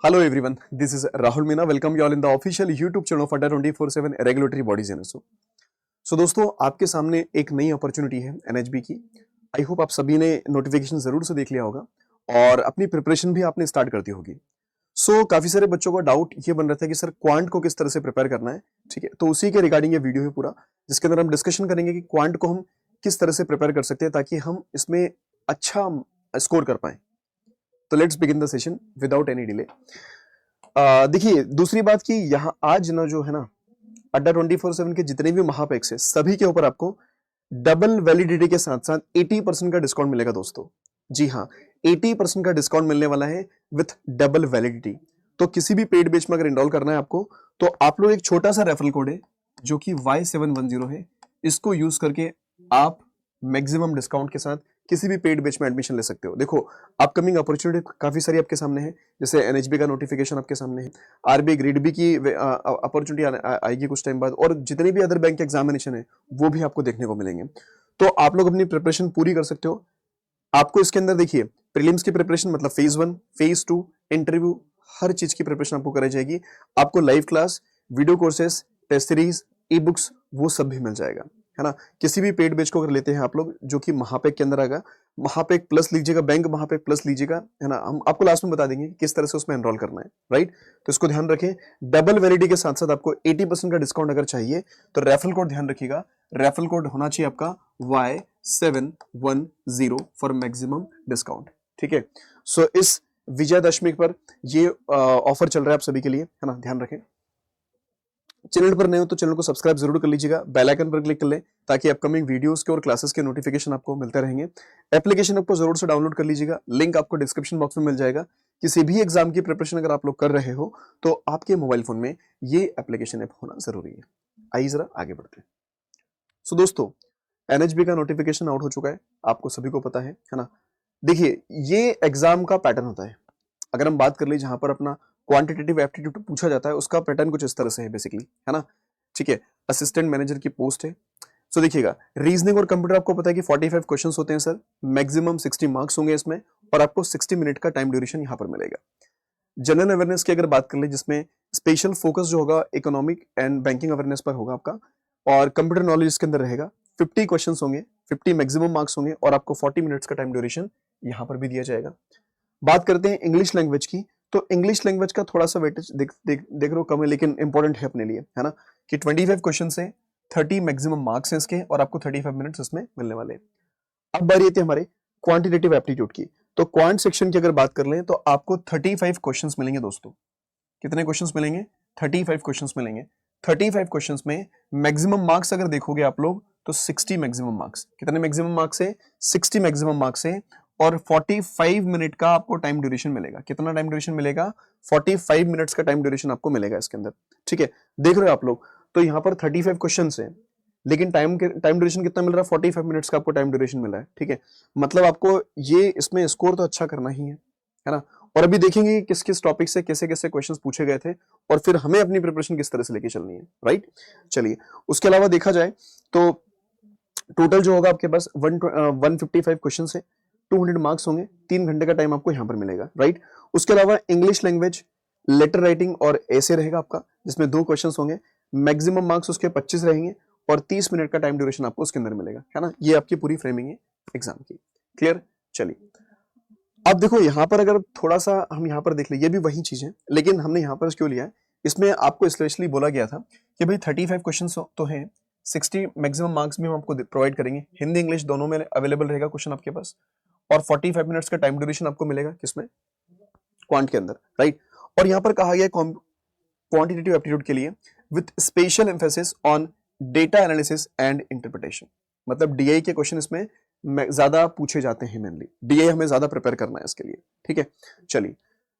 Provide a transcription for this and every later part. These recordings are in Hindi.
Hello everyone, this is Rahul Meena. Welcome you all in the official YouTube channel of Adda 24/7 Regulatory Bodies NSO. So दोस्तों आपके सामने एक नई अपॉर्चुनिटी है NHB की. आई होप आप सभी ने नोटिफिकेशन जरूर से देख लिया होगा और अपनी प्रिपरेशन भी आपने स्टार्ट कर दी होगी. काफी सारे बच्चों का डाउट ये बन रहा था कि सर क्वांट को किस तरह से प्रिपेयर करना है. ठीक है, तो उसी के रिगार्डिंग ये वीडियो है पूरा, जिसके अंदर हम डिस्कशन करेंगे कि क्वांट को हम किस तरह से प्रिपेयर कर सकते हैं ताकि हम इसमें अच्छा स्कोर कर पाए. तो let's begin the session without any delay. देखिए दूसरी बात कि यहाँ आज ना जो है ना अड्डा 24/7 के जितने भी महापेक्स है सभी के ऊपर आपको डबल वैलिडिटी के साथ साथ 80% का डिस्काउंट मिलेगा दोस्तों. जी हाँ, 80% का डिस्काउंट मिलने वाला है विथ डबल वैलिडिटी. तो किसी भी पेड बैच में अगर इनरोल करना है आपको, तो आप लोग एक छोटा सा रेफरल कोड है जो कि Y710 है, इसको यूज करके आप मैक्सिमम डिस्काउंट के साथ किसी भी पेड बैच में एडमिशन ले सकते हो. देखो अपकमिंग अपॉर्चुनिटी काफी सारी आपके सामने है, जैसे एनएचबी का नोटिफिकेशन आपके सामने है, आरबीआई ग्रेड बी की अपॉर्चुनिटी आएगी कुछ टाइम बाद, और जितने भी अदर बैंक के एग्जामिनेशन है वो भी आपको देखने को मिलेंगे. तो आप लोग अपनी प्रिपरेशन पूरी कर सकते हो. आपको इसके अंदर देखिए प्रीलिम्स की प्रिपरेशन मतलब फेज 1, फेज 2, इंटरव्यू, हर चीज की प्रिपरेशन आपको कराई जाएगी. आपको live class, video courses, test series, e books वो सब भी मिल जाएगा, है ना. किसी भी पेड बैच को अगर लेते हैं आप लोग जो कि महापेक के अंदर आएगा, महापेक प्लस लीजिएगा, बैंक महापेक प्लस लीजिएगा, है ना. हम आपको लास्ट में बता देंगे किस तरह से उसमें एनरोल करना है, राइट. तो इसको ध्यान रखें. डबल वैलिडिटी के साथ साथ आपको 80% का डिस्काउंट अगर चाहिए तो रेफरल कोड ध्यान रखिएगा. रेफरल कोड होना चाहिए आपका Y710 फॉर मैक्सिमम डिस्काउंट. ठीक है. सो इस विजयादशमी पर ये ऑफर चल रहा है आप सभी के लिए, है ना. ध्यान रखें. चैनल पर नए हो तो चैनल को सब्सक्राइब जरूर कर लीजिएगा, बेल आइकन पर क्लिक कर लें ताकि अपकमिंग वीडियोस के और क्लासेस के नोटिफिकेशन आपको मिलते रहेंगे. एप्लीकेशन आपको जरूर से डाउनलोड कर लीजिएगा, लिंक आपको डिस्क्रिप्शन बॉक्स में मिल जाएगा. किसी भी एग्जाम की प्रिपरेशन अगर आप लोग कर रहे हो तो आपके मोबाइल फोन में ये एप्लीकेशन ऐप होना जरूरी है. आइए जरा आगे बढ़ते हैं. सो दोस्तों एनएचबी का नोटिफिकेशन आउट हो चुका है, आपको सभी को पता है ना. देखिए ये एग्जाम का पैटर्न होता है. अगर हम बात कर ले जहां पर अपना क्वांटिटेटिव एप्टीट्यूड पूछा जाता है, उसका पैटर्न कुछ इस तरह से है बेसिकली, है ना. ठीक है, असिस्टेंट मैनेजर की पोस्ट है. सो देखिएगा रीजनिंग और कंप्यूटर आपको पता है कि 45 क्वेश्चंस होते हैं सर, मैक्सिमम 60 मार्क्स होंगे इसमें, और आपको 60 मिनट का टाइम ड्यूरेशन यहां पर मिलेगा. जनरल अवेयरनेस की अगर बात कर ले, जिसमें स्पेशल फोकस जो होगा इकोनॉमिक एंड बैंकिंग अवेयरनेस पर होगा आपका, और कंप्यूटर नॉलेज इसके अंदर रहेगा. 50 क्वेश्चन होंगे, 50 मैक्सिमम मार्क्स होंगे, और आपको 40 मिनट्स का टाइम ड्यूरेशन यहां पर भी दिया जाएगा. बात करते हैं इंग्लिश लैंग्वेज की, तो इंग्लिश लैंग्वेज का थोड़ा सा वेटेज देख रहे हो कम है, लेकिन इंपॉर्टेंट है अपने लिए, है ना. कि 25 क्वेश्चन से 30 मैक्सिमम मार्क्स हैं इसके, और आपको 35 मिनट्स इसमें मिलने वाले हैं. अब बारी आती है हमारे क्वांटिटेटिव एप्टीट्यूड की. तो क्वांट सेक्शन की अगर बात कर लें तो आपको 35 क्वेश्चंस मिलेंगे दोस्तों. कितने क्वेश्चंस मिलेंगे? 35 क्वेश्चंस मिलेंगे. 35 क्वेश्चंस में मैक्सिमम मार्क्स अगर देखोगे आप लोग तो 60 मैक्सिमम मार्क्स. कितने मैक्सिमम मार्क्स है? 60 मैक्सिमम मार्क्स है, और 45 मिनट का आपको टाइम ड्यूरेशन मिलेगा. कितना टाइम ड्यूरेशन मिलेगा? 45 मिनट्स का टाइम ड्यूरेशन आपको मिलेगा इसके अंदर. ठीक है, देख रहे हो आप लोग. तो यहाँ पर 35 क्वेश्चन है, लेकिन टाइम ड्यूरेशन कितना मिल रहा है? 45 मिनट्स का आपको टाइम ड्यूरेशन मिल रहा है. ठीक है, मतलब आपको ये इसमें स्कोर तो अच्छा करना ही है ना. और अभी देखेंगे कि किस किस टॉपिक से कैसे कैसे क्वेश्चंस पूछे गए थे, और फिर हमें अपनी प्रिपरेशन किस तरह से लेके चलनी है, राइट. चलिए, उसके अलावा देखा जाए तो टोटल जो होगा आपके पास 155 क्वेश्चन है, 200 मार्क्स होंगे, 3 घंटे का टाइम आपको यहाँ पर मिलेगा, राइट. उसके अलावा इंग्लिश लैंग्वेज, लेटर राइटिंग और ऐसे रहेगा आपका, जिसमें 2 क्वेश्चन होंगे, मैक्सिमम मार्क्स उसके 25 रहेंगे, और 30 मिनट का टाइम ड्यूरेशन आपको उसके अंदर मिलेगा, है ना. ये आपकी पूरी फ्रेमिंग है एग्जाम की. क्लियर. चलिए अब देखो यहाँ पर अगर थोड़ा सा हम यहाँ पर देख ले, ये भी वही चीज है, लेकिन हमने यहाँ पर क्यों लिया है, इसमें आपको स्पेशली बोला गया था कि भाई 35 क्वेश्चन तो हैं, 60 मैक्सिमम मार्क्स भी हम आपको प्रोवाइड करेंगे, हिंदी इंग्लिश दोनों में अवेलेबल रहेगा क्वेश्चन आपके पास, और 45 मिनट्स का टाइम ड्यूरेशन आपको मिलेगा किसमें? क्वांट के अंदर, राइट. और यहाँ पर कहा गया क्वांटिटेटिव एप्टीट्यूड के लिए with special emphasis on data analysis and interpretation. मतलब डीआई के क्वेश्चन इसमें ज्यादा पूछे जाते हैं, मेनली डीआई हमें ज्यादा प्रिपेयर करना है इसके लिए. ठीक है, चलिए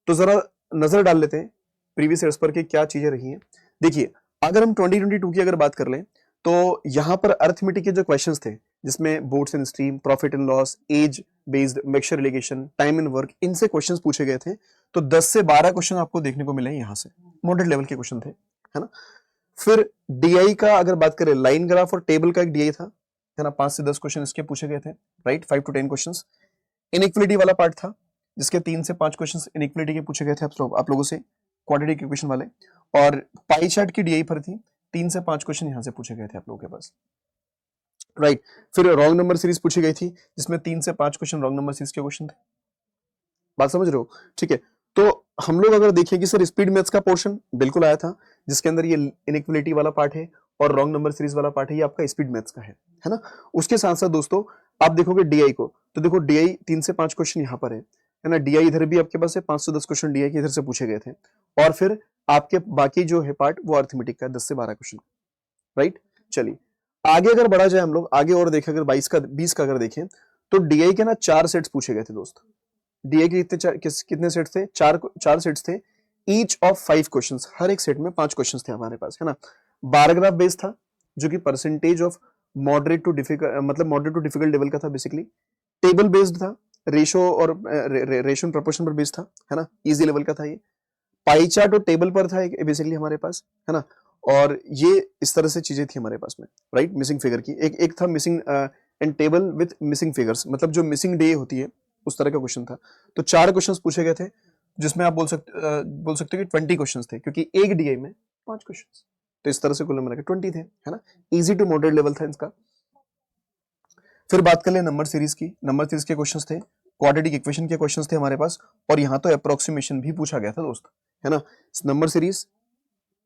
तो जरा नजर डाल लेते हैं प्रीवियस ईयर्स पर कि क्या चीजें रही हैं. देखिए अगर हम 2022 की अगर बात कर लें तो यहाँ पर अर्थमेटिक के जो क्वेश्चंस थे, जिसमें boats and stream, profit and loss, age based, mixture relegation, time and work, इनसे क्वेश्चंस पूछे गए थे. तो 10 से 12 क्वेश्चन आपको देखने को मिले यहाँ से, मॉडरेट लेवल के क्वेश्चन थे, है ना. फिर डीआई का अगर बात करें, लाइन ग्राफ और टेबल का एक डीआई था, है ना. 5 से 10 क्वेश्चन इसके पूछे गए थे, राइट. 5 to 10 question. इनइक्वलिटी वाला पार्ट था, जिसके 3 से 5 क्वेश्चंस इनइक्वालिटी के पूछे गए थे आप लोगों से, क्वाड्रेटिक इक्वेशन वाले, और पाई चार्ट की डीआई पर थी, 3 से 5 क्वेश्चन यहां से पूछे गए थे आप लोगों के पास, राइट। फिर रॉन्ग नंबर सीरीज पूछी गई थी, जिसमें 3 से 5 क्वेश्चन रॉन्ग नंबर सीरीज के क्वेश्चन थे, बात समझ रहे हो, ठीक है। तो हम लोग अगर देखें कि सर स्पीड मैथ्स का पोर्शन बिल्कुल आया था, जिसके अंदर ये इनइक्वालिटी वाला पार्ट है और रॉन्ग नंबर सीरीज वाला पार्ट है, ये आपका स्पीड मैथ्स का है ना। उसके साथ साथ दोस्तों आप देखोगे डीआई को, तो देखो डीआई 3 से 5 क्वेश्चन यहाँ पर है ना, डीआई इधर भी आपके पास है, 5 से 10 क्वेश्चन डीआई के इधर से पूछे गए थे, और फिर आपके बाकी जो है पार्ट वो अर्थमेटिक का 10 से 12 क्वेश्चन, राइट। चलिए आगे अगर बढ़ा जाए हम लोग आगे और देखें, अगर 20 का अगर देखें, तो डीआई के ना 4 सेट्स पूछे गए थे दोस्त। डीआई के कितने सेट थे, 4 सेट्स थे, ईच ऑफ 5 क्वेश्चंस, हर एक सेट में 5 क्वेश्चंस थे हमारे पास, है ना। बार ग्राफ बेस्ड था, जो कि percentage of moderate to difficult, मतलब मॉडरेट टू डिफिकल्ट लेवल का था बेसिकली। टेबल बेस्ड था, रेशो और रेशो प्रोपोर्शन पर बेस्ड था, है ना, इजी लेवल का था ये। पाई चार्ट और टेबल पर था बेसिकली हमारे पास, है ना, और ये इस तरह से चीजें थी हमारे पास में, राइट। मिसिंग फिगर की एक था missing and table with missing figures, मतलब जो मिसिंग डे होती है उस तरह का क्वेश्चन था। तो 4 क्वेश्चंस पूछे गए थे, जिसमें आप बोल सकते हो कि 20 क्वेश्चंस थे, क्योंकि एक डीआई में 5 क्वेश्चंस, तो इस तरह से कुल मिलाकर 20 थे, है ना। इजी टू मॉडरेट लेवल था इसका। फिर बात कर ले नंबर सीरीज की, नंबर सीरीज के क्वेश्चंस थे, क्वाड्रेटिक इक्वेशन के क्वेश्चंस थे हमारे पास, और यहाँ तो अप्रोक्सीमेशन भी पूछा गया था दोस्त, है ना। Number series,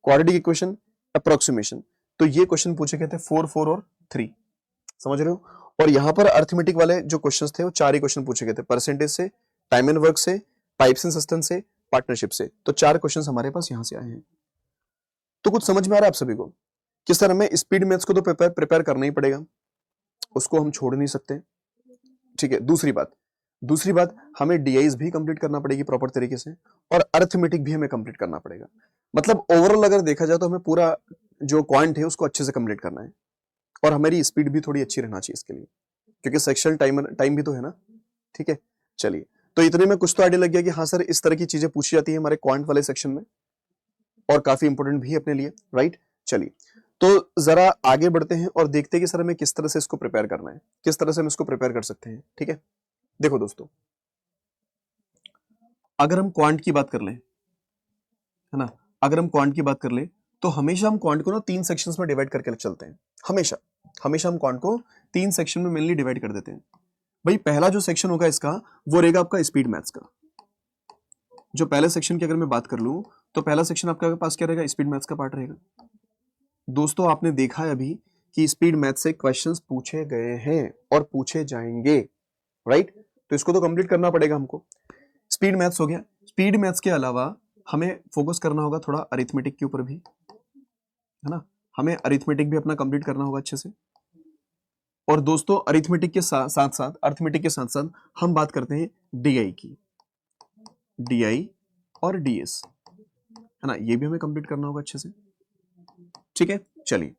quadratic equation, approximation, तो ये क्वेश्चन पूछे गए थे 4, 4 और 3, समझ रहे हो। और यहाँ पर अर्थमेटिक वाले जो क्वेश्चंस थे वो 4 ही क्वेश्चन पूछे गए थे, परसेंटेज से, टाइम एंड वर्क से, पाइप्स एंड सिस्टम से, पार्टनरशिप से, तो 4 क्वेश्चंस हमारे पास यहाँ से आए हैं। तो कुछ समझ में आ रहा है आप सभी को, किस तरह में स्पीड मैथ्स को तो प्रिपेयर करना ही पड़ेगा, उसको हम छोड़ नहीं सकते, ठीक है। दूसरी बात हमें डीआईज भी कंप्लीट करना पड़ेगी प्रॉपर तरीके से, और अर्थमेटिक भी हमें कंप्लीट करना पड़ेगा। मतलब ओवरऑल अगर देखा जाए तो हमें पूरा जो क्वांट है उसको अच्छे से कंप्लीट करना है, और हमारी स्पीड भी थोड़ी अच्छी रहना चाहिए इसके लिए, क्योंकि सेक्शनल टाइम भी तो है ना, ठीक है। चलिए, तो इतने में कुछ तो आइडिया लग गया कि हाँ सर इस तरह की चीजें पूछी जाती है हमारे क्वांट वाले सेक्शन में, और काफी इंपॉर्टेंट भी अपने लिए, राइट। चलिए, तो जरा आगे बढ़ते हैं और देखते हैं कि सर हमें किस तरह से इसको प्रिपेयर करना है, किस तरह से हम इसको प्रिपेयर कर सकते हैं, ठीक है। देखो दोस्तों, अगर हम क्वांट की बात कर लें, है ना, अगर हम क्वांट की बात कर ले, तो हमेशा हम क्वांट को ना 3 सेक्शंस में डिवाइड करके चलते हैं, हमेशा हम क्वांट को 3 सेक्शन में मेनली डिवाइड कर देते हैं। भाई पहला जो सेक्शन होगा इसका, वो रहेगा आपका स्पीड मैथ्स का। जो पहले सेक्शन की अगर मैं बात कर लूं, तो पहला सेक्शन आपके पास क्या रहेगा, स्पीड मैथ्स का पार्ट रहेगा। दोस्तों आपने देखा है अभी कि स्पीड मैथ्स से क्वेश्चंस पूछे गए हैं और पूछे जाएंगे, राइट। तो इसको तो कंप्लीट करना पड़ेगा हमको। स्पीड मैथ्स हो गया, स्पीड मैथ्स के अलावा हमें फोकस करना होगा थोड़ा अरिथमेटिक के ऊपर भी, है ना, हमें अरिथमेटिक भी अपना कंप्लीट करना होगा अच्छे से। और दोस्तों अरिथमेटिक के साथ साथ अरिथमेटिक के साथ साथ हम बात करते हैं डीआई की, डीआई और डीएस, है ना, ये भी हमें कंप्लीट करना होगा अच्छे से, ठीक है। चलिए,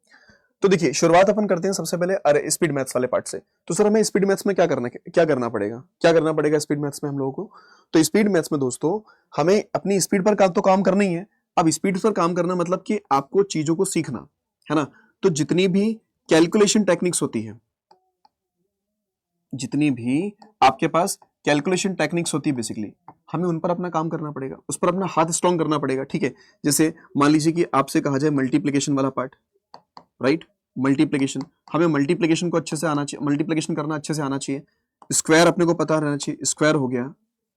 तो देखिए शुरुआत अपन करते हैं सबसे पहले स्पीड मैथ्स वाले पार्ट से। तो सर हमें स्पीड मैथ्स में क्या करना पड़ेगा स्पीड मैथ्स में हम लोगों को। तो स्पीड मैथ्स में दोस्तों हमें अपनी स्पीड पर तो काम करना ही है। अब स्पीड पर काम करना मतलब कि आपको चीजों को सीखना, है ना। तो जितनी भी कैलकुलेशन टेक्निक्स होती है, जितनी भी आपके पास कैलकुलेशन टेक्निक्स होती है बेसिकली, हमें उन पर अपना काम करना पड़ेगा, उस पर अपना हाथ स्ट्रॉन्ग करना पड़ेगा, ठीक है। जैसे मान लीजिए कि आपसे कहा जाए मल्टीप्लिकेशन वाला पार्ट, राइट, मल्टीप्लिकेशन, हमें मल्टीप्लिकेशन को अच्छे से आना चाहिए, मल्टीप्लिकेशन करना अच्छे से आना चाहिए। स्क्वायर अपने को पता रहना चाहिए, स्क्वायर हो गया,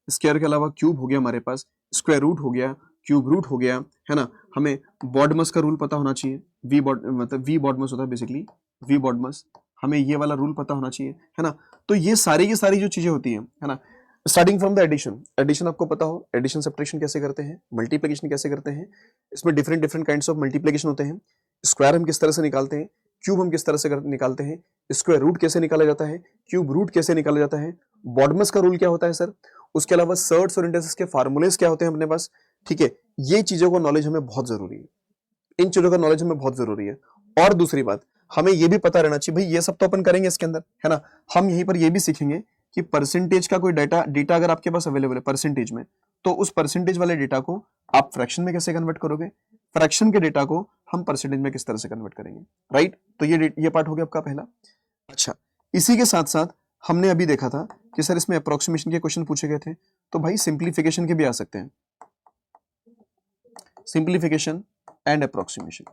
स्क्वायर के अलावा क्यूब हो गया हमारे पास, स्क्वायर रूट हो गया, क्यूब रूट हो गया, है ना। हमें बॉडमस का रूल पता होना चाहिए, वी बॉडमस होता है बेसिकली, वी बॉडमस, हमें ये वाला रूल पता होना चाहिए, है ना। तो ये सारी की सारी जो चीजें होती हैं, है ना, स्टार्टिंग फ्रॉम द एडिशन आपको पता हो, एडिशन सब्ट्रैक्शन कैसे करते हैं, मल्टीप्लिकेशन कैसे करते हैं, इसमें डिफरेंट काइंड्स ऑफ मल्टीप्लिकेशन होते हैं। स्क्वायर हम किस तरह से निकालते हैं, क्यूब हम किस तरह से निकालते हैं, स्क्वायर रूट कैसे निकाला जाता है, क्यूब रूट कैसे निकाला जाता है, बॉडमस का रूल क्या होता है सर, उसके अलावा सर्ट्स और इंडेक्सेस के फार्मूलेस क्या होते हैं अपने पास, ठीक है। ये चीजों का नॉलेज हमें बहुत जरूरी है, इन चीजों का नॉलेज हमें बहुत जरूरी है। और दूसरी बात, हमें ये भी पता रहना चाहिए, भाई ये सब तो अपन करेंगे इसके अंदर, है ना, हम यहीं पर ये भी सीखेंगे कि परसेंटेज का कोई डेटा अगर आपके पास अवेलेबल है परसेंटेज में, तो उस परसेंटेज वाले डेटा को आप फ्रैक्शन में कैसे कन्वर्ट करोगे, फ्रैक्शन के डेटा को हम परसेंटेज में किस तरह से कन्वर्ट करेंगे, राइट। तो ये पार्ट हो गया आपका पहला। अच्छा, इसी के साथ साथ हमने अभी देखा था कि सर इसमें अप्रोक्सीमेशन के क्वेश्चन पूछे गए थे, तो भाई सिंप्लीफिकेशन के भी आ सकते हैं, सिंप्लीफिकेशन एंड अप्रोक्सीमेशन,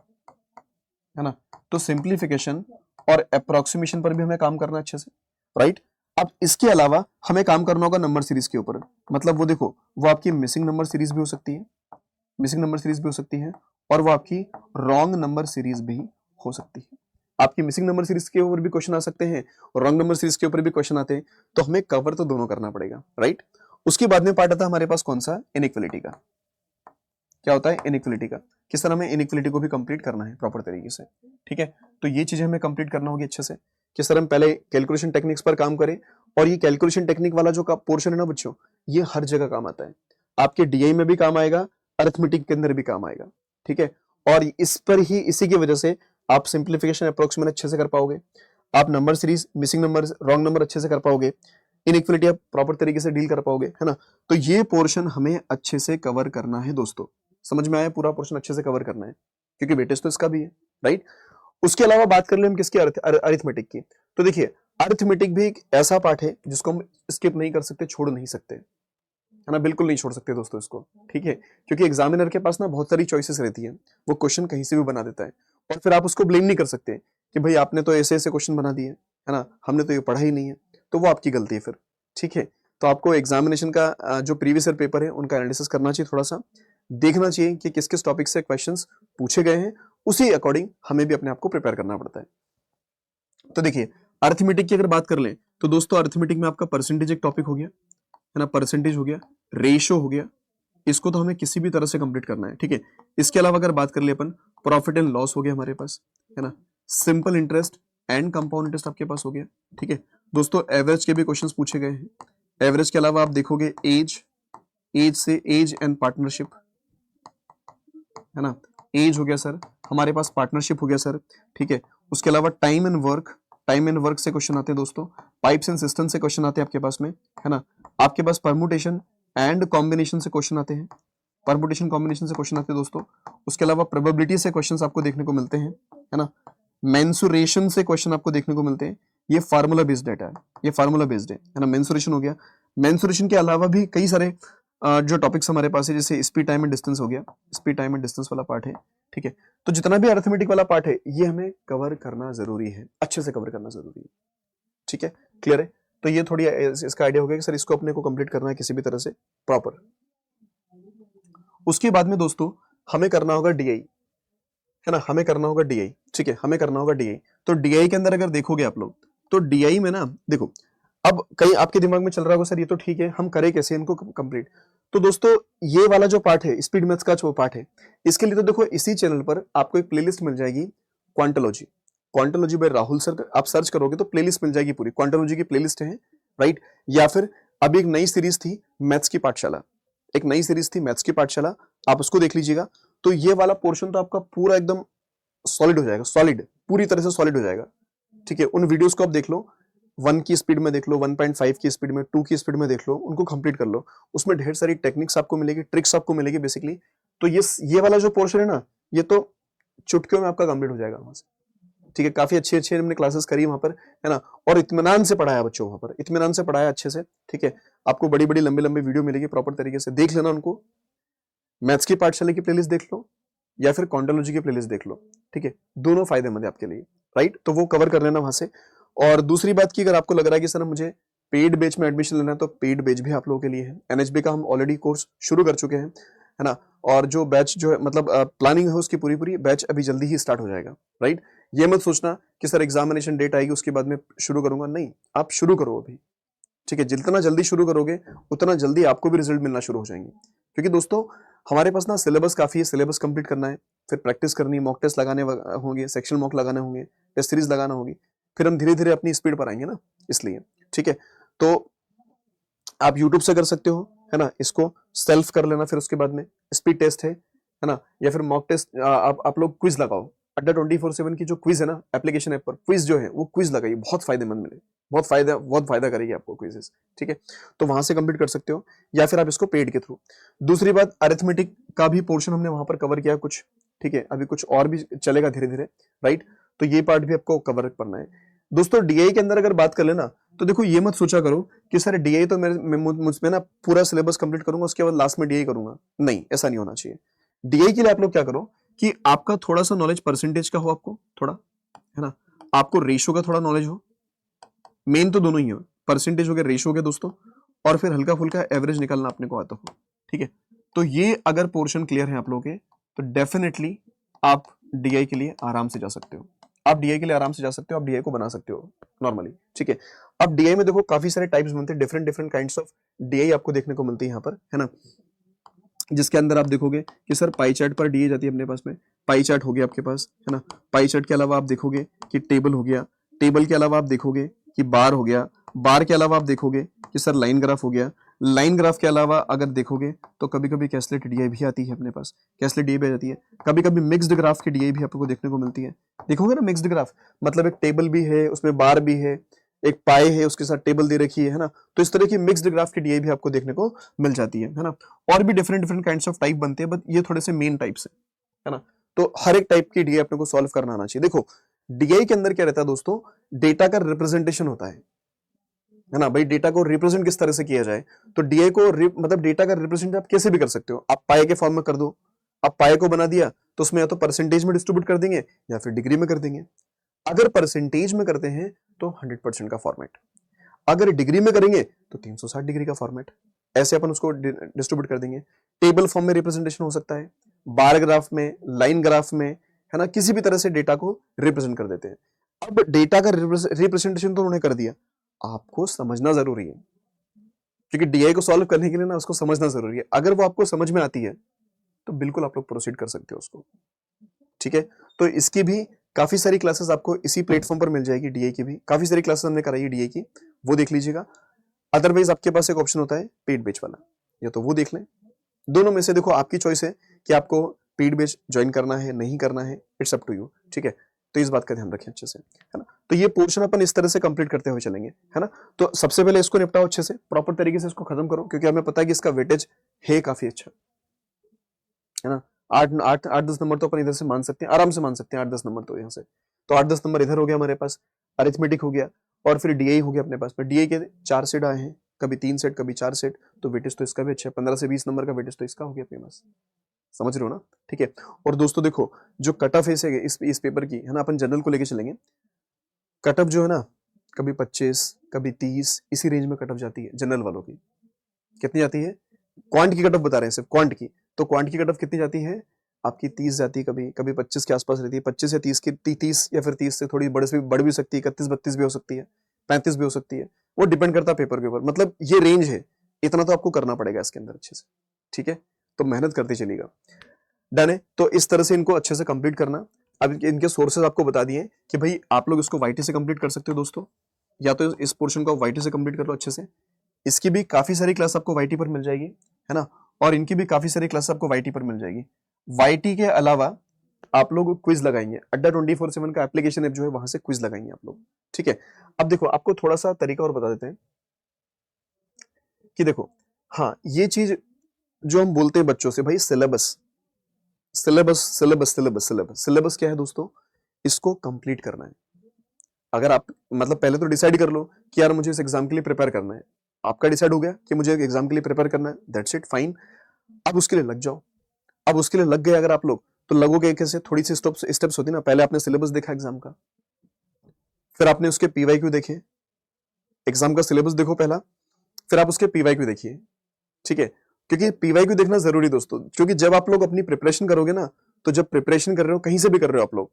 है ना। तो सिंप्लीफिकेशन और अप्रोक्सीमेशन पर भी हमें काम करना अच्छे से, राइट। अब इसके अलावा हमें काम करना होगा नंबर सीरीज के ऊपर, मतलब वो देखो वो आपकी मिसिंग नंबर सीरीज भी हो सकती है, मिसिंग नंबर सीरीज भी हो सकती है, और वो आपकी रॉन्ग नंबर सीरीज भी हो सकती है। आपकी मिसिंग नंबर सीरीज के ऊपर भी क्वेश्चन आ सकते हैं और रॉन्ग नंबर सीरीज के ऊपर भी क्वेश्चन आते हैं, तो हमें कवर तो दोनों करना पड़ेगा, राइट। उसके बाद में पार्ट आता है हमारे पास कौन सा, इनइक्वालिटी का। क्या होता है इनइक्वालिटी का, किस तरह हमें इनइक्वालिटी को भी कंप्लीट करना है प्रॉपर तरीके से, ठीक है। तो ये चीजें हमें कंप्लीट करना होगी अच्छे से, किस तरह हम पहले कैलकुलेशन टेक्निक्स पर काम करें, और ये कैलकुलेशन टेक्निक वाला जो पोर्शन है ना बच्चों, ये हर जगह काम आता है, आपके डीआई में भी काम आएगा, अरिथमेटिक के अंदर भी काम आएगा, ठीक है। और इस पर ही, इसी की वजह से आप सिंप्लीफिकेशन अप्रोक्सीमेशन अच्छे से कर पाओगे, आप number series, missing number, wrong number अच्छे से कर पाओगे, इनइक्वालिटी आप प्रॉपर तरीके से डील कर पाओगे, है ना। तो ये पोर्शन हमें अच्छे से कवर करना है दोस्तों, समझ में आया, पूरा पोर्शन अच्छे से कवर करना है, क्योंकि वेटेज तो इसका भी है, राइट। उसके अलावा बात कर ले हम किसकी, अरिथमेटिक की। तो देखिए अरिथमेटिक भी एक ऐसा पार्ट है जिसको हम स्किप नहीं कर सकते, छोड़ नहीं सकते, है ना, बिल्कुल नहीं छोड़ सकते दोस्तों इसको, ठीक है। क्योंकि एग्जामिनर के पास ना बहुत सारी चॉइसेस रहती है, वो क्वेश्चन कहीं से भी बना देता है, और फिर आप उसको ब्लेम नहीं कर सकते कि भाई आपने तो ऐसे ऐसे क्वेश्चन बना दिए, है ना, हमने तो ये पढ़ा ही नहीं है, तो वो आपकी गलती है फिर, ठीक है। तो आपको एग्जामिनेशन का जो प्रीवियस ईयर पेपर है उनका एनालिसिस करना चाहिए, थोड़ा सा देखना चाहिए कि किस किस टॉपिक से क्वेश्चंस पूछे गए हैं, उसी अकॉर्डिंग हमें भी अपने आप को प्रिपेयर करना पड़ता है। तो देखिए अरिथमेटिक की अगर बात कर लें तो दोस्तों अरिथमेटिक में आपका परसेंटेज एक टॉपिक हो गया, है ना, परसेंटेज हो गया, रेशो हो गया, इसको तो हमें किसी भी तरह से कंप्लीट करना है, ठीक है। इसके अलावा अगर बात कर ले अपन, प्रॉफिट एंड लॉस हो गया हमारे पास, है ना, simple interest and compound interest आपके पास हो गया, ठीक है। दोस्तों एवरेज के भी क्वेश्चंस पूछे गए हैं, एवरेज के अलावा आप देखोगे एज, एज से एज एंड पार्टनरशिप, है ना, एज हो गया सर, हमारे पास पार्टनरशिप हो गया सर, ठीक है। उसके अलावा time and work, time and work से क्वेश्चन आते हैं दोस्तों, पाइप्स एंड सिस्टम से क्वेश्चन आते हैं आपके पास में, है ना। आपके पास परमुटेशन एंड कॉम्बिनेशन से क्वेश्चन आते हैं, परमुटेशन कॉम्बिनेशन से क्वेश्चन आते हैं दोस्तों। उसके अलावा प्रोबेबिलिटी से क्वेश्चंस आपको देखने को मिलते हैं, है ना, मेंसुरेशन से क्वेश्चन आपको देखने को मिलते हैं, ये फार्मूला बेस्ड डेटा है, ये फार्मूला बेस्ड है ना, मेंसुरेशन हो गया। मेंसुरेशन के अलावा भी कई सारे जो टॉपिक्स हमारे पास है, जैसे स्पीड टाइम एंड डिस्टेंस हो गया, स्पीड टाइम एंड डिस्टेंस वाला पार्ट है, ठीक है। तो जितना भी अरिथमेटिक वाला पार्ट है ये हमें कवर करना जरूरी है, अच्छे से कवर करना जरूरी है, ठीक है, क्लियर है। तो ये थोड़ी इसका आइडिया हो गया कि सर इसको अपने को कंप्लीट करना है किसी भी तरह से प्रॉपर। उसके बाद में दोस्तों हमें करना होगा डीआई, है ना, हमें करना होगा डीआई, ठीक है, हमें करना होगा डीआई। तो डीआई के अंदर अगर देखोगे आप लोग, तो डीआई में ना देखो, अब कहीं आपके दिमाग में चल रहा होगा सर ये तो ठीक है, हम करें कैसे इनको कंप्लीट। तो दोस्तों ये वाला जो पार्ट है, स्पीड मैथ्स का जो पार्ट है, इसके लिए तो देखो इसी चैनल पर आपको एक प्लेलिस्ट मिल जाएगी, क्वांटोलॉजी, क्वांटोलॉजी बाय राहुल सर, आप सर्च करोगे तो प्लेलिस्ट मिल जाएगी, पूरी क्वांटोलॉजी की प्लेलिस्ट है, राइट। या फिर अभी एक नई सीरीज थी मैथ्स की पाठशाला, एक नई सीरीज थी मैथ्स की पाठशाला, आप उसको देख लीजिएगा। तो ये वाला पोर्शन तो आपका पूरा एकदम सॉलिड हो जाएगा, सॉलिड, पूरी तरह से सॉलिड हो जाएगा, ठीक है। उन वीडियोस को आप देख लो, 1 की स्पीड में देख लो, 1.5 की स्पीड में, 2 की स्पीड में देख लो, उनको कंप्लीट कर लो, उसमें ढेर सारी टेक्निक्स आपको मिलेगी, ट्रिक्स आपको मिलेगी बेसिकली। तो ये वाला जो पोर्शन है ना, ये तो चुटकियों में आपका कंप्लीट हो जाएगा वहां से, ठीक है। काफी अच्छी अच्छी हमने क्लासेस करी वहां पर, है ना, और इत्मीनान से पढ़ाया बच्चों, वहां पर इत्मीनान से पढ़ाया अच्छे से, ठीक है। आपको बड़ी बड़ी लंबी लंबी वीडियो मिलेगी, प्रॉपर तरीके से देख लेना उनको, मैथ्स की पाठशाला की प्लेलिस्ट देख लो या फिर क्वांटोलॉजी की प्लेलिस्ट देख लो, ठीक है, दोनों फायदेमंद है आपके लिए, राइट। तो वो कवर कर लेना वहां से। और दूसरी बात की, अगर आपको लग रहा है कि सर मुझे पेड बैच में एडमिशन लेना है, तो पेड बैच भी आप लोगों के लिए है, एनएचबी का हम ऑलरेडी कोर्स शुरू कर चुके हैं, है ना। और जो बैच जो है मतलब प्लानिंग है उसकी पूरी पूरी, बैच अभी जल्दी ही स्टार्ट हो जाएगा, राइट। ये मत सोचना कि सर एग्जामिनेशन डेट आएगी उसके बाद में शुरू करूंगा, नहीं, आप शुरू करो अभी, ठीक है। जितना जल्दी शुरू करोगे उतना जल्दी आपको भी रिजल्ट मिलना शुरू हो जाएंगे, क्योंकि दोस्तों हमारे पास ना सिलेबस काफी है, सिलेबस कंप्लीट करना है, फिर प्रैक्टिस करनी है, मॉक टेस्ट लगाने होंगे, सेक्शन मॉक लगाने होंगे, टेस्ट सीरीज लगाना होगी, फिर हम धीरे धीरे अपनी स्पीड पर आएंगे ना, इसलिए, ठीक है। तो आप यूट्यूब से कर सकते हो, है ना, इसको सेल्फ कर लेना, फिर उसके बाद में स्पीड टेस्ट है ना, या फिर मॉक टेस्ट, आप लोग क्विज लगाओ, अड्डा 24/7 की जो क्विज है ना एप्लीकेशन ऐप पर, क्विज जो है वो क्विज लगाइए, बहुत फायदेमंद मिले, बहुत फायदा करेगी आपको क्विजेस, ठीक है। तो वहां से कंप्लीट कर सकते हो, या फिर आप इसको पेड के थ्रू। दूसरी बात, अरिथमेटिक का भी पोर्शन हमने वहां पर कवर किया कुछ, ठीक है, अभी कुछ और भी चलेगा धीरे धीरे, राइट। तो ये पार्ट भी आपको कवर करना है दोस्तों। डीआई के अंदर अगर बात कर लेना, तो देखो ये मत सोचा करो कि सर डीआई तो मुझमें ना पूरा सिलेबस कंप्लीट करूंगा उसके बाद लास्ट में डीआई करूंगा, नहीं ऐसा नहीं होना चाहिए। डीआई के लिए आप लोग क्या करो कि आपका थोड़ा सा नॉलेज परसेंटेज का हो, आपको थोड़ा, है ना, आपको रेशो का थोड़ा नॉलेज हो, मेन तो दोनों ही हो, परसेंटेज हो गया, रेशो हो गया दोस्तों, और फिर हल्का फुल्का एवरेज निकालना अपने को आता हो, ठीक है। तो ये अगर पोर्शन क्लियर है आप लोगों के तो डेफिनेटली आप डीआई के लिए आराम से जा सकते हो, आप डीआई के लिए आराम से जा सकते हो, आप डीआई को बना सकते हो नॉर्मली, ठीक है। अब डीआई में देखो काफी सारे टाइप्स बनते हैं, different different kinds of DI आपको देखने को मिलती है यहाँ पर, है ना, जिसके अंदर आप देखोगे कि सर पाई चार्ट पर डीए जाती है अपने पास में, पाई चार्ट हो गया आपके पास, है ना, पाई चार्ट के अलावा आप देखोगे कि टेबल हो गया, टेबल के अलावा आप देखोगे कि बार हो गया, बार के अलावा आप देखोगे कि सर लाइन ग्राफ हो गया, लाइन ग्राफ के अलावा अगर देखोगे तो कभी कभी कैसलेट डीआई भी आती है अपने पास, कैसलेट डीआई भी आ जाती है, कभी कभी मिक्स्ड ग्राफ की डीआई भी आपको देखने को मिलती है, देखोगे ना मिक्स्ड ग्राफ, मतलब एक टेबल भी है उसमें बार भी है, एक पाए है उसके साथ टेबल दे रखी है ना, तो इस तरह की मिक्स्ड ग्राफ की डीआई भी आपको देखने को मिल जाती है ना, और भी different different kinds of type बनते हैं, बट ये थोड़े से मेन टाइप्स है ना। तो हर एक टाइप की डीआई अपने को सॉल्व करना आना चाहिए। देखो डीआई के अंदर क्या रहता है दोस्तों, डेटा का रिप्रेजेंटेशन होता है ना भाई, डेटा को रिप्रेजेंट किस तरह से किया जाए, तो डीआई को मतलब डेटा का रिप्रेजेंट आप कैसे भी कर सकते हो, आप पाए के फॉर्म में कर दो, आप पाए को बना दिया तो उसमें या तो परसेंटेज में डिस्ट्रीब्यूट कर देंगे या फिर डिग्री में कर देंगे, अगर परसेंटेज में करते हैं तो 100% का फॉर्मेट, अगर डिग्री में करेंगे तो 360 डिग्री का फॉर्मेट, ऐसे अपन उसको डिस्ट्रीब्यूट कर देंगे। टेबल फॉर्म में रिप्रेजेंटेशन हो सकता है, बार ग्राफ में, लाइन ग्राफ में, है ना, किसी भी तरह से डेटा को रिप्रेजेंट कर देते हैं। अब डेटा का रिप्रेजेंटेशन तो उन्होंने कर दिया, आपको समझना जरूरी है, क्योंकि डीआई को सॉल्व करने के लिए ना उसको समझना जरूरी है, अगर वो आपको समझ में आती है तो बिल्कुल आप लोग प्रोसीड कर सकते हो उसको, ठीक है। तो इसकी भी काफी सारी क्लासेस आपको इसी प्लेटफॉर्म पर मिल जाएगी, डीआई की भी काफी सारी क्लासेस हमने कराई है डीआई की, वो देख लीजिएगा। अदरवाइज आपके पास एक ऑप्शन होता है पेड बैच वाला, या तो वो देख लें, दोनों में से देखो आपकी चॉइस है कि आपको पेड बैच ज्वाइन करना है नहीं करना है, इट्स अप टू यू, ठीक है। तो इस बात का ध्यान रखें अच्छे से, है ना। तो ये पोर्शन अपन इस तरह से कंप्लीट करते हुए चलेंगे, है ना। तो सबसे पहले इसको निपटाओ अच्छे से, प्रॉपर तरीके से इसको खत्म करो, क्योंकि हमें पता है कि इसका वेटेज है काफी अच्छा, है ना। 8-10 नंबर तो अपन इधर से मान सकते हैं, आराम से मान सकते हैं 8-10 नंबर तो यहाँ से, तो 8-10 नंबर इधर हो गया हमारे पास, अरिथमेटिक हो गया, और फिर डीआई हो गया अपने पास में, डीआई के 4 सेट आए हैं, कभी 3 सेट कभी 4 सेट, तो वेटेज तो इसका भी अच्छा है, 15 से 20 नंबर का वेटेज तो इसका हो गया अपने पास, समझ रहे हो ना, ठीक है। और दोस्तों देखो जो कट ऑफ है इस पेपर की, है ना, अपन जनरल को लेके चलेंगे, कट ऑफ जो है ना कभी 25 कभी 30 इसी रेंज में कट ऑफ जाती है जनरल वालों की, कितनी जाती है, क्वांट की कट ऑफ बता रहे हैं सिर्फ क्वांट की, तो क्वांट की कट ऑफ कितनी जाती है आपकी, 30 जाती है, कभी कभी 25 के आसपास रहती है, 25 या 30 की 30 या फिर 30 से थोड़ी बढ़ भी सकती है, 31-32 भी हो सकती है, 35 भी हो सकती है, वो डिपेंड करता है पेपर के ऊपर, मतलब ये रेंज है, इतना तो आपको करना पड़ेगा इसके अंदर अच्छे से, ठीक है। तो मेहनत करते चलिएगा, डन है। तो इस तरह से इनको अच्छे से कंप्लीट करना। अब इनके सोर्सेज आपको बता दिए कि भाई आप लोग इसको वाईटी से कंप्लीट कर सकते हो दोस्तों, या तो इस पोर्शन को वाईटी से कंप्लीट कर लो अच्छे से, इसकी भी काफी सारी क्लास आपको वाईटी पर मिल जाएगी, है ना, और इनकी भी काफी सारी क्लास आपको वाईटी पर मिल जाएगी। वाईटी के अलावा आप लोग क्विज लगाएंगे, अड्डा 24/7 का एप्लीकेशन ऐप जो है वहां से क्विज लगाएंगे आप लोग, ठीक है। अब देखो आपको थोड़ा सा तरीका और बता देते हैं कि देखो, हाँ ये चीज जो हम बोलते हैं बच्चों से, भाई syllabus syllabus syllabus syllabus syllabus syllabus क्या है दोस्तों, इसको कंप्लीट करना है। अगर आप मतलब पहले तो डिसाइड कर लो कि यार मुझे इस एग्जाम के लिए प्रिपेयर करना है, आपका डिसाइड हो गया कि मुझे एग्जाम के लिए प्रिपेयर करना है, दैट्स इट, फाइन। अब उसके लिए लग जाओ, अब उसके लिए लग गए अगर आप लोग, तो लगोगे कैसे, थोड़ी सी स्टेप्स होती ना, पहले आपने सिलेबस देखा एग्जाम का, फिर आपने उसके पीवाईक्यू देखे, एग्जाम का सिलेबस देखो पहला, फिर आप उसके पीवाईक्यू देखिए, ठीक है। क्योंकि पीवाईक्यू देखना जरूरी दोस्तों, क्योंकि जब आप लोग अपनी प्रिपरेशन करोगे ना, तो जब प्रिपरेशन कर रहे हो कहीं से भी कर रहे हो आप लोग,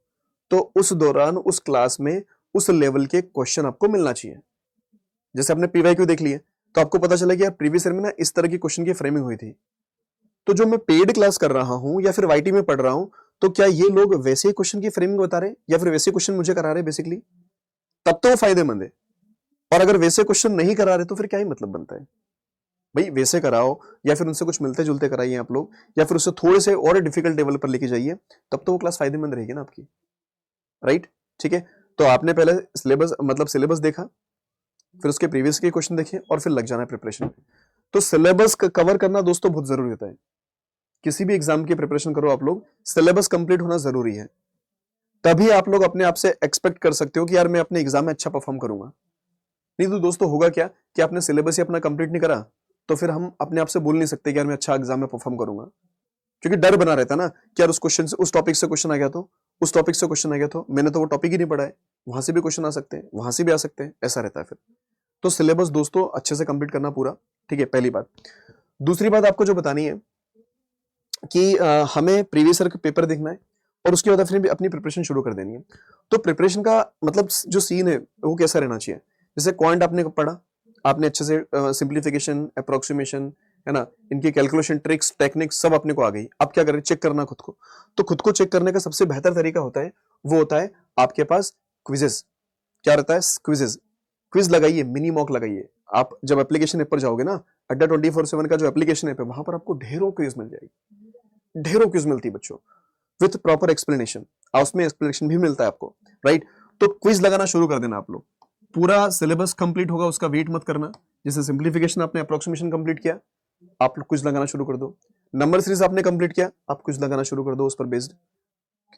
तो उस दौरान उस क्लास में उस लेवल के क्वेश्चन आपको मिलना चाहिए। जैसे आपने पीवाईक्यू देख लिए तो आपको पता चला कि यार प्रीवियस ईयर में ना इस तरह की क्वेश्चन की फ्रेमिंग हुई थी, तो जो मैं पेड क्लास कर रहा हूं या फिर वाईटी में पढ़ रहा हूं, तो क्या ये लोग वैसे ही क्वेश्चन की फ्रेमिंग बता रहे हैं या फिर वैसे क्वेश्चन मुझे करा रहे हैं बेसिकली, तब तो वो फायदेमंद है। और अगर वैसे क्वेश्चन नहीं करा रहे तो फिर क्या ही मतलब बनता है, भाई वैसे कराओ या फिर उनसे कुछ मिलते जुलते कराइए आप लोग, या फिर उससे थोड़े से और डिफिकल्ट लेवल पर लेके जाइए, तब तो वो क्लास फायदेमंद रहेगी ना आपकी, राइट, ठीक है। तो आपने पहले सिलेबस मतलब सिलेबस देखा, फिर उसके प्रीवियस के क्वेश्चन देखे और फिर लग जाना है प्रिपरेशन। तो सिलेबस कवर करना दोस्तों बहुत जरूरी होता है, किसी भी एग्जाम की प्रिपरेशन करो आप लोग, सिलेबस कंप्लीट होना जरूरी है, तभी आप लोग अपने आप से एक्सपेक्ट कर सकते हो कि यार मैं अपने एग्जाम में अच्छा परफॉर्म करूंगा। नहीं तो दोस्तों होगा क्या कि आपने सिलेबस ही अपना कंप्लीट नहीं करा, तो फिर हम अपने आप से बोल नहीं सकते कि यार मैं अच्छा एग्जाम में परफॉर्म करूंगा, क्योंकि डर बना रहता है ना कि यार उस क्वेश्चन से, उस टॉपिक से क्वेश्चन आ गया तो, उस टॉपिक से क्वेश्चन आ गया तो मैंने तो वो टॉपिक ही नहीं पढ़ा है, वहां से भी क्वेश्चन आ सकते हैं, वहां से भी आ सकते हैं, ऐसा रहता है फिर। तो सिलेबस दोस्तों अच्छे से कंप्लीट करना पूरा, ठीक है, पहली बात। दूसरी बात आपको जो बतानी है कि हमें प्रीवियस ईयर का पेपर देखना है और उसके बाद फिर भी अपनी प्रिपरेशन शुरू कर देनी है। तो प्रिपरेशन का मतलब जो सीन है वो कैसा रहना चाहिए, जैसे क्वांट आपने पढ़ा, आपने अच्छे से सिंप्लीफिकेशन, अप्रोक्सीमेशन, है ना, इनकी कैलकुलेशन, ट्रिक्स, टेक्निक्स सब अपने को आ गई। अब क्या करें, चेक करना खुद को। तो खुद को चेक करने का सबसे बेहतर तरीका होता है, वो होता है आपके पास क्विजेस। क्या रहता है, क्विजेस। क्विज लगाइए, मिनी मॉक लगाइए। आप जब एप्लीकेशन ऐप पर जाओगे ना, अड्डा 24/7 का जो एप्लीकेशन ऐप है, वहां पर आपको ढेरों क्विज मिल जाएगी, ढेरों क्विज मिलती है बच्चों, विथ प्रॉपर एक्सप्लेनेशन। उसमें एक्सप्लेनेशन भी मिलता है आपको, राइट। तो क्विज लगाना शुरू कर देना आप लोग। पूरा सिलेबस कंप्लीट होगा उसका वेट मत करना। जैसे सिंप्लीफिकेशन आपने अप्रोक्सीमेशन कंप्लीट किया, आप लोग क्विज लगाना शुरू कर दो। नंबर सीरीज आपने कंप्लीट किया, आप क्विज लगाना शुरू कर दो उस पर बेस्ड।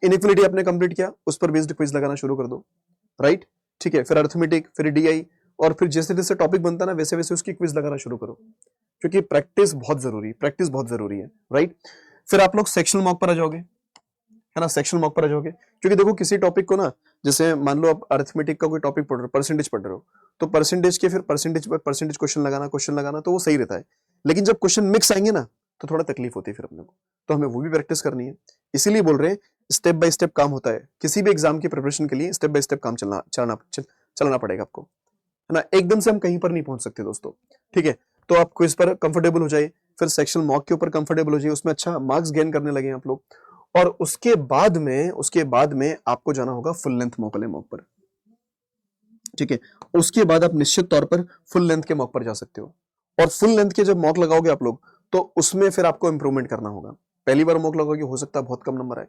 इनइक्वालिटी आपने कंप्लीट किया, उस पर बेस्ड क्विज लगाना शुरू कर दो, राइट। ठीक है, फिर अर्थमेटिक, फिर डीआई, और फिर जैसे जैसे टॉपिक बनता ना वैसे वैसे उसकी क्विज लगाना शुरू करो, क्योंकि प्रैक्टिस बहुत जरूरी, प्रैक्टिस बहुत जरूरी है, राइट। फिर आप लोग सेक्शनल मॉक पर आ जाओगे, है ना, सेक्शनल मॉक पर आ जाओगे। क्योंकि देखो किसी टॉपिक को ना, जैसे मान लो आप अरिथमेटिक का कोई टॉपिक पढ़ रहे हो, परसेंटेज पढ़ रहे हो, तो परसेंटेज के फिर परसेंटेज क्वेश्चन लगाना तो वो सही रहता है। लेकिन जब क्वेश्चन मिक्स आएंगे ना तो थोड़ा तकलीफ होती है फिर अपने को, तो हमें वो भी प्रैक्टिस करनी है। इसीलिए बोल रहे हैं स्टेप बाय स्टेप काम होता है, किसी भी एग्जाम की प्रिपरेशन के लिए स्टेप बाय स्टेप काम चलाना पड़ेगा आपको, है ना। एकदम से हम कहीं पर नहीं पहुंच सकते दोस्तों, ठीक है। तो आप क्विज पर कंफर्टेबल हो जाए, फिर सेक्शनल मॉक के ऊपर कंफर्टेबल हो जाए, उसमें अच्छा मार्क्स गेन करने लगे आप लोग, और उसके बाद में आपको जाना होगा फुल लेंथ मॉक वाले मॉक पर, ठीक है। उसके बाद आप निश्चित तौर पर फुल लेंथ के मॉक पर जा सकते हो। और फुल लेंथ के जब मॉक लगाओगे आप लोग, तो उसमें फिर आपको इंप्रूवमेंट करना होगा। पहली बार मॉक लगाओगे, हो सकता है बहुत कम नंबर आए।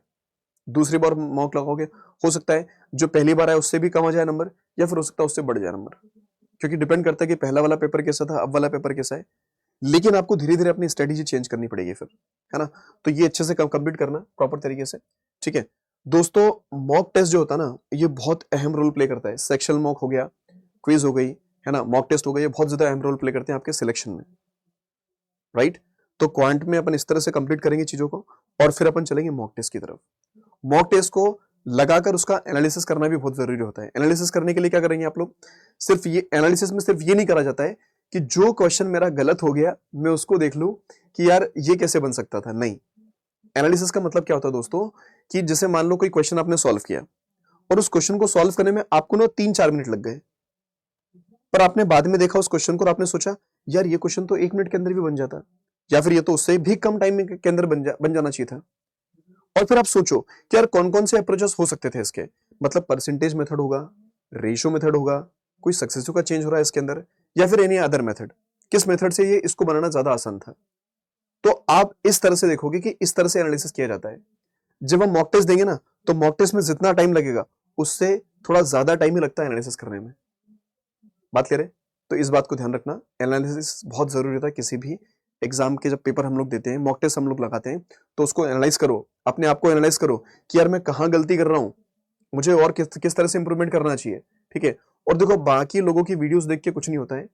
दूसरी बार मॉक लगाओगे, हो सकता है जो पहली बार आए उससे भी कम आ जाए नंबर, या फिर हो सकता है उससे बढ़ जाए नंबर, क्योंकि डिपेंड करता है कि पहला वाला पेपर कैसा था, अब वाला पेपर कैसा है। लेकिन आपको धीरे धीरे अपनी स्ट्रेटेजी चेंज करनी पड़ेगी फिर, है ना। तो ये अच्छे से कंप्लीट करना प्रॉपर तरीके से, ठीक है दोस्तों। मॉक टेस्ट जो होता है ना, ये बहुत अहम रोल प्ले करता है। सेक्शनल मॉक हो गया, क्विज हो गई, है ना, मॉक टेस्ट हो गई, ये बहुत ज्यादा अहम रोल प्ले करते हैं आपके सिलेक्शन में, राइट। तो क्वांट में अपन इस तरह से कंप्लीट करेंगे चीजों को, और फिर अपन चलेंगे मॉक टेस्ट की तरफ। मॉक टेस्ट को लगाकर उसका एनालिसिस करना भी बहुत जरूरी होता है। एनालिसिस करने के लिए क्या करेंगे आप लोग, सिर्फ ये एनालिसिस में सिर्फ ये नहीं करा जाता है कि जो क्वेश्चन मेरा गलत हो गया मैं उसको देख लूं कि यार ये कैसे बन सकता था, नहीं। एनालिसिस का मतलब क्या होता है दोस्तों, कि जैसे मान लो कोई क्वेश्चन आपने सॉल्व किया, और उस क्वेश्चन को सॉल्व करने में आपको ना 3-4 मिनट लग गए, पर आपने बाद में देखा उस क्वेश्चन को और आपने सोचा यार ये क्वेश्चन तो 1 मिनट के अंदर भी बन जाता, या फिर ये तो उससे भी कम टाइम के अंदर बन जाना चाहिए था। और फिर आप सोचो कि यार कौन कौन से अप्रोचेस हो सकते थे इसके, मतलब परसेंटेज मेथड होगा, रेशियो मेथड होगा, कोई सक्सेसिव का चेंज हो रहा है इसके अंदर, या फिर एनी अदर मेथड, किस मेथड से ये इसको बनाना ज्यादा आसान था। तो आप इस तरह से देखोगे कि इस तरह से एनालिसिस किया जाता है। जब हम मॉक टेस्ट देंगे ना, तो मॉक टेस्ट में जितना टाइम लगेगा उससे थोड़ा ज्यादा टाइम ही लगता है एनालिसिस करने में। बात करें तो इस बात को ध्यान रखना, एनालिसिस बहुत जरूरी होता है किसी भी एग्जाम के। जब पेपर हम लोग देते हैं, मॉक टेस्ट हम लोग लगाते हैं, तो उसको एनालाइज करो, अपने आप को एनालाइज करो कि यार मैं कहाँ गलती कर रहा हूँ, मुझे और किस तरह से इंप्रूवमेंट करना चाहिए, ठीक है। और देखो बाकी लोगों की वीडियोस देख के कुछ नहीं होता है,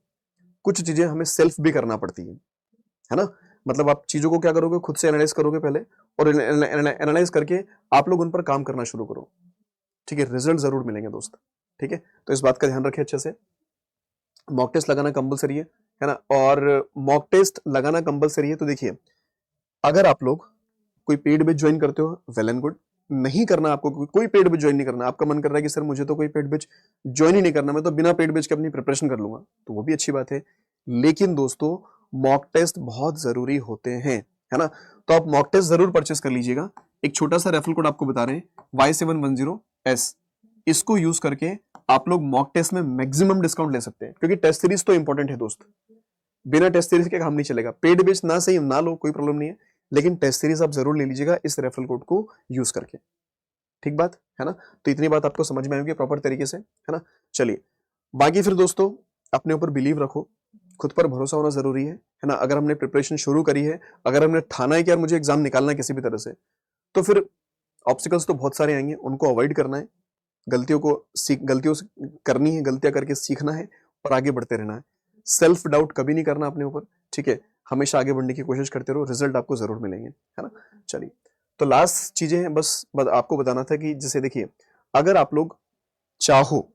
कुछ चीजें हमें सेल्फ भी करना पड़ती है ना। मतलब आप चीजों को क्या करोगे, खुद से एनालाइज करोगे पहले, और एनालाइज करके आप लोग उन पर काम करना शुरू करो, ठीक है। रिजल्ट जरूर मिलेंगे दोस्त, ठीक है। तो इस बात का ध्यान रखिए अच्छे से। मॉक टेस्ट लगाना कंपलसरी है ना, और मॉक टेस्ट लगाना कंपलसरी है। तो देखिए, अगर आप लोग कोई पेड बैच ज्वाइन करते हो, वेल एंड गुड। नहीं करना आपको, कोई पेड बैच ज्वाइन नहीं करना, आपका मन कर रहा है कि सर मुझे तो कोई पेड बैच ज्वाइन ही नहीं करना, मैं तो बिना पेड बैच के अपनी प्रिपरेशन कर लूंगा, तो वो भी अच्छी बात है। लेकिन दोस्तों मॉक टेस्ट बहुत जरूरी होते हैं, है ना। तो आप मॉक टेस्ट जरूर परचेस कर लीजिएगा। एक छोटा सा रेफरल कोड आपको बता रहे हैं, Y710S, इसको यूज करके आप लोग मॉक टेस्ट में मैक्सिमम डिस्काउंट ले सकते हैं, क्योंकि टेस्ट सीरीज तो इंपॉर्टेंट है दोस्त। बिना टेस्ट सीरीज के काम नहीं चलेगा। पेड बेच ना सही ना लो, कोई प्रॉब्लम नहीं है, लेकिन टेस्ट सीरीज आप जरूर ले लीजिएगा इस रेफरल कोड को यूज करके, ठीक बात है ना। तो इतनी बात आपको समझ में आएगी प्रॉपर तरीके से, है ना। चलिए, बाकी फिर दोस्तों अपने ऊपर बिलीव रखो, खुद पर भरोसा होना जरूरी है ना। अगर हमने प्रिपरेशन शुरू करी है, अगर हमने ठाना है कि यार मुझे एग्जाम निकालना है किसी भी तरह से, तो फिर ऑब्स्टिकल्स तो बहुत सारे आएंगे, उनको अवॉइड करना है। गलतियों से करनी है, गलतियां करके सीखना है, और आगे बढ़ते रहना है। सेल्फ डाउट कभी नहीं करना अपने ऊपर, ठीक है, हमेशा आगे बढ़ने की कोशिश करते रहो, रिजल्ट आपको जरूर मिलेंगे, है ना। चलिए, तो लास्ट चीजें हैं, बस आपको बताना था कि जैसे देखिए, अगर आप लोग चाहो,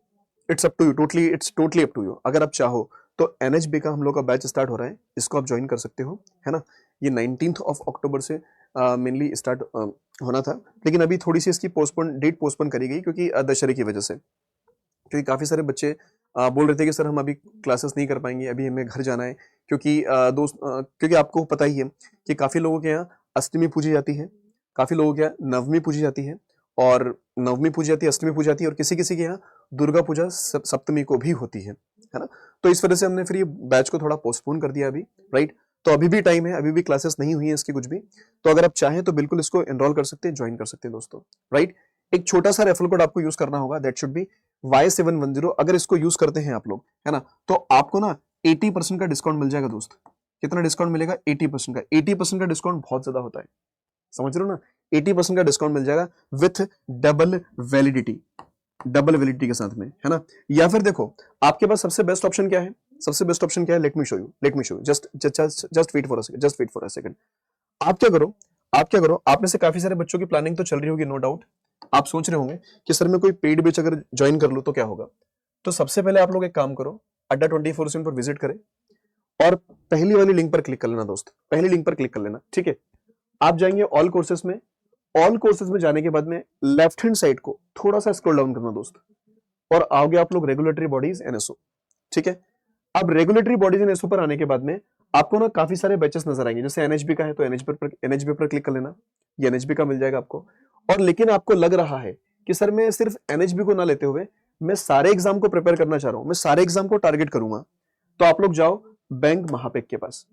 it's up to you, it's totally up to you, अगर आप चाहो तो एनएचबी का हम लोग का बैच स्टार्ट हो रहा है, इसको आप ज्वाइन कर सकते हो, है ना। ये 19 ऑफ अक्टूबर से मेनली स्टार्ट होना था, लेकिन अभी थोड़ी सी इसकी डेट पोस्टपोन करी गई क्योंकि दशहरे की वजह से, क्योंकि काफी सारे बच्चे बोल रहे थे कि सर हम अभी क्लासेस नहीं कर पाएंगे, अभी हमें घर जाना है, क्योंकि क्योंकि आपको पता ही है कि काफी लोगों के यहाँ अष्टमी पूजी जाती है, काफी लोगों के यहाँ नवमी पूजी जाती है, और नवमी पूजी जाती है, अष्टमी पूजी जाती है, और किसी किसी के यहाँ दुर्गा पूजा सप्तमी को भी होती है ना। तो इस वजह से हमने फिर ये बैच को थोड़ा पोस्टपोन कर दिया अभी, राइट। तो अभी भी टाइम है, अभी भी क्लासेस नहीं हुई है इसकी कुछ भी, तो अगर आप चाहें तो बिल्कुल इसको एनरोल कर सकते हैं, ज्वाइन कर सकते हैं दोस्तों, राइट। एक छोटा सा रेफरल कोड आपको यूज करना होगा, दैट शुड बी Y710। अगर इसको यूज करते हैं आप लोग, है ना, तो आपको ना 80% का डिस्काउंट मिल जाएगा दोस्त। कितना डिस्काउंट मिलेगा? 80% का। 80% का डिस्काउंट बहुत ज्यादा होता है, समझ रहे हो ना। 80% का डिस्काउंट मिल जाएगा विथ डबल वैलिडिटी के साथ में, है ना। या फिर देखो, आपके पास सबसे बेस्ट ऑप्शन क्या है? सबसे बेस्ट ऑप्शन क्या है? Let me show you, just wait for a second. आप क्या करो, आप में से काफी सारे बच्चों की प्लानिंग तो चल रही होगी, नो डाउट। आप सोच रहे होंगे कि सर मैं कोई पेड बैच अगर ज्वाइन कर लूं तो क्या होगा। तो सबसे पहले आप लोग एक काम करो, अड्डा 24/7 पर विजिट करें और पहली वाली लिंक पर क्लिक कर लेना दोस्त, पहली लिंक पर क्लिक कर लेना, ठीक है। आप जाएंगे ऑल कोर्सेज में, ऑल कोर्सेज में जाने के बाद में लेफ्ट हैंड साइड को थोड़ा सा स्क्रॉल डाउन करना दोस्त, और आओगे आप लोग रेगुलेटरी बॉडीज एनएसओ, ठीक है। अब रेगुलेटरी बॉडीज एनएसओ पर आने के बाद में आपको ना काफी सारे बैचेस नजर आएंगे, जैसे एनएचबी का है तो एनएचबी पर क्लिक कर लेना, ये एनएचबी का मिल जाएगा आपको। और लेकिन आपको लग रहा है कि सर मैं सिर्फ एनएचबी को ना लेते हुए मैं सारे एग्जाम को प्रिपेयर करना चाह रहा हूं, मैं सारे एग्जाम को टारगेट करूंगा, तो आप लोग जाओ बैंक महापेक के पास,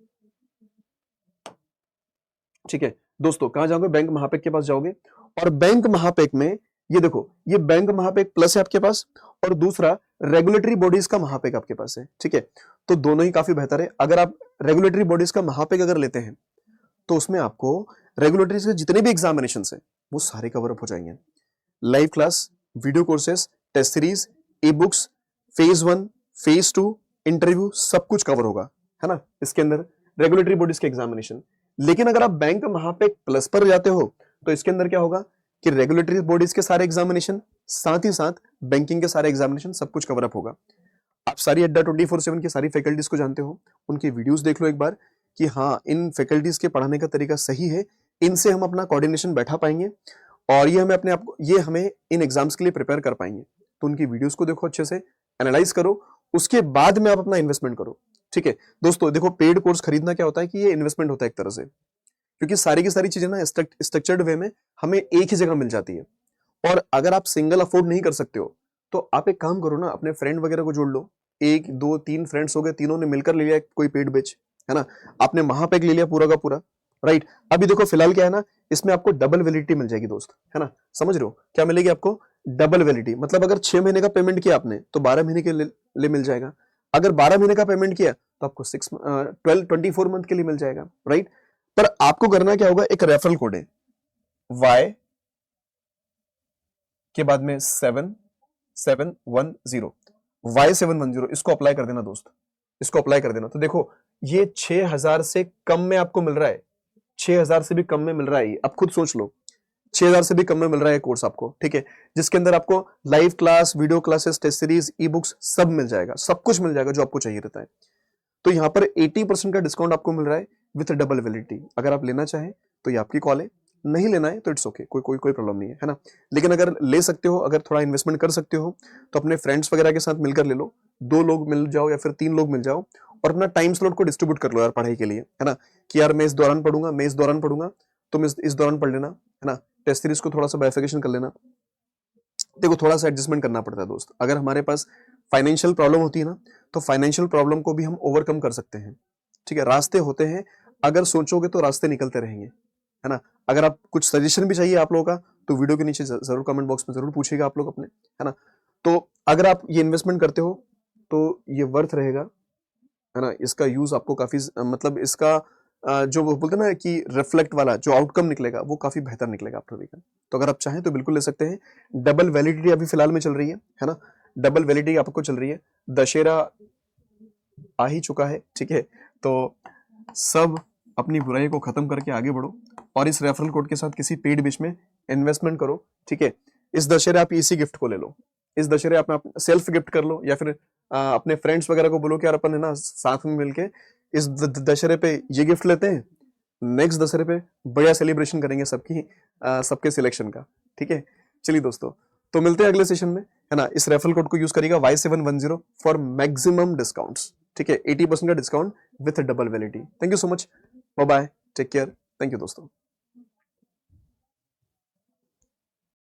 ठीक है दोस्तों। कहां जाओगे? बैंक महापेक के पास जाओगे, और बैंक महापेक में ये देखो, ये बैंक महापेक प्लस है आपके पास, और दूसरा रेगुलेटरी बॉडीज का महापेक आपके पास है, ठीक है। तो दोनों ही काफी बेहतर है। अगर आप रेगुलेटरी बॉडीज का महापेक अगर लेते हैं तो उसमें आपको रेगुलेटरी के जितने भी एग्जामिनेशन है वो सारे कवर अप हो जाएंगे। Live class, video courses, test series, e books, phase 1, phase 2, interview, सब कुछ कवर होगा, है ना, इसके अंदर रेगुलेटरी बॉडीज के एग्जामिनेशन। लेकिन अगर आप बैंक महापेक प्लस पर जाते हो तो इसके अंदर क्या होगा कि रेगुलेटरी बॉडीज के सारे एग्जामिनेशन, साथ ही साथ बैंकिंग के सारे एग्जामिनेशन, सब कुछ कवर अप होगा। आप सारी अड्डा 24/7 की सारी फैकल्टीज को जानते हो, उनकी वीडियोस देख लो एक बार कि हाँ इन फैकल्टीज के पढ़ाने का तरीका सही है, इनसे हम अपना कोऑर्डिनेशन बैठा पाएंगे और ये हमें इन एग्जाम्स के लिए प्रिपेयर कर पाएंगे। तो उनकी वीडियोस को देखो, अच्छे से एनालाइज करो, उसके बाद में आप अपना इन्वेस्टमेंट करो, ठीक है दोस्तों। देखो, पेड कोर्स खरीदना क्या होता है कि ये इन्वेस्टमेंट होता है एक तरह से, क्योंकि सारी की सारी चीजें ना स्ट्रक्चर्ड वे में हमें एक ही जगह मिल जाती है। और अगर आप सिंगल अफोर्ड नहीं कर सकते हो तो आप एक काम करो ना, अपने फ्रेंड वगैरह को जोड़ लो, 1 2 3 फ्रेंड्स हो गए, तीनों ने मिलकर ले लिया कोई पेड बैच, है ना, आपने महापैक ले लिया पूरा का पूरा, राइट। अभी देखो फिलहाल क्या है ना, इसमें आपको डबल वैलिडिटी मिल जाएगी दोस्त, है ना, समझ रहे हो क्या मिलेगी आपको? डबल वैलिडिटी, मतलब अगर 6 महीने का पेमेंट किया आपने तो 12 महीने के लिए मिल जाएगा। अगर 12 महीने का पेमेंट किया तो आपको 24 मंथ के लिए मिल जाएगा, राइट। पर आपको करना क्या होगा, एक रेफरल कोड है Y के बाद में 7 7 1 0, Y710, इसको अप्लाई कर देना दोस्त, इसको अप्लाई कर देना। तो देखो ये 6000 से कम में आपको मिल रहा है, 6000 से भी कम में मिल रहा है, आप खुद सोच लो, 6000 से भी कम में मिल रहा है कोर्स आपको, ठीक है, जिसके अंदर आपको live class, video classes, test series, e books सब मिल जाएगा, सब कुछ मिल जाएगा जो आपको चाहिए रहता है। तो यहाँ पर 80% का डिस्काउंट आपको मिल रहा है विथ डबल वैलिडिटी। अगर आप लेना चाहें तो ये आपकी कॉल है, नहीं लेना है तो इट्स ओके, कोई प्रॉब्लम नहीं है ना। लेकिन अगर ले सकते हो, अगर थोड़ा इन्वेस्टमेंट कर सकते हो तो अपने फ्रेंड्स वगैरह के साथ मिलकर ले लो, 2 लोग मिल जाओ या फिर 3 लोग मिल जाओ, और अपना टाइम स्लॉट को डिस्ट्रीब्यूट कर लो यार पढ़ाई के लिए, है ना, कि यार मैं इस दौरान पढ़ूंगा, तुम इस दौरान पढ़ लेना, है ना। टेस्ट सीरीज को थोड़ा सा बाइफिकेशन कर लेना। देखो थोड़ा सा एडजस्टमेंट करना पड़ता है दोस्त, अगर हमारे पास फाइनेंशियल प्रॉब्लम होती है ना तो फाइनेंशियल प्रॉब्लम को भी हम ओवरकम कर सकते हैं, ठीक है, रास्ते होते हैं, अगर सोचोगे तो रास्ते निकलते रहेंगे, है ना। अगर आप कुछ सजेशन भी चाहिए आप लोगों का तो वीडियो के नीचे जरूर कमेंट बॉक्स में जरूर पूछिएगा आप लोग अपने, है ना। तो अगर आप ये इन्वेस्टमेंट करते हो तो ये वर्थ रहेगा, है ना, इसका यूज आपको काफी मतलब इसका जो वो बोलते हैं ना कि रिफ्लेक्ट वाला जो आउटकम निकलेगा वो काफी बेहतर निकलेगा आप लोगों का। तो अगर आप चाहें तो बिल्कुल ले सकते हैं। डबल वैलिडिटी अभी फिलहाल में चल रही है ना, डबल वैलिडिटी आपको चल रही है दशहरा आ ही चुका है, ठीक है। तो सब अपनी बुराई को खत्म करके आगे बढ़ो और इस रेफरल कोड के साथ किसी पेड बिच में इन्वेस्टमेंट करो, ठीक है। इस दशहरे आप इसी गिफ्ट को ले लो, इस दशहरे आप सेल्फ गिफ्ट कर लो, या फिर अपने फ्रेंड्स वगैरह को बोलो कि यार अपन है ना साथ में मिलके इस दशहरे पे ये गिफ्ट लेते हैं, नेक्स्ट दशहरे पे बढ़िया सेलिब्रेशन करेंगे सबकी सबके सिलेक्शन का, ठीक है। चलिए दोस्तों, तो मिलते हैं अगले सेशन में, है ना। इस रेफरल कोड को यूज करिएगा Y710 फॉर मैक्सिमम डिस्काउंट्स, ठीक है। 80% का discount with double validity. Thank you so much, bye bye, take care, thank you दोस्तों।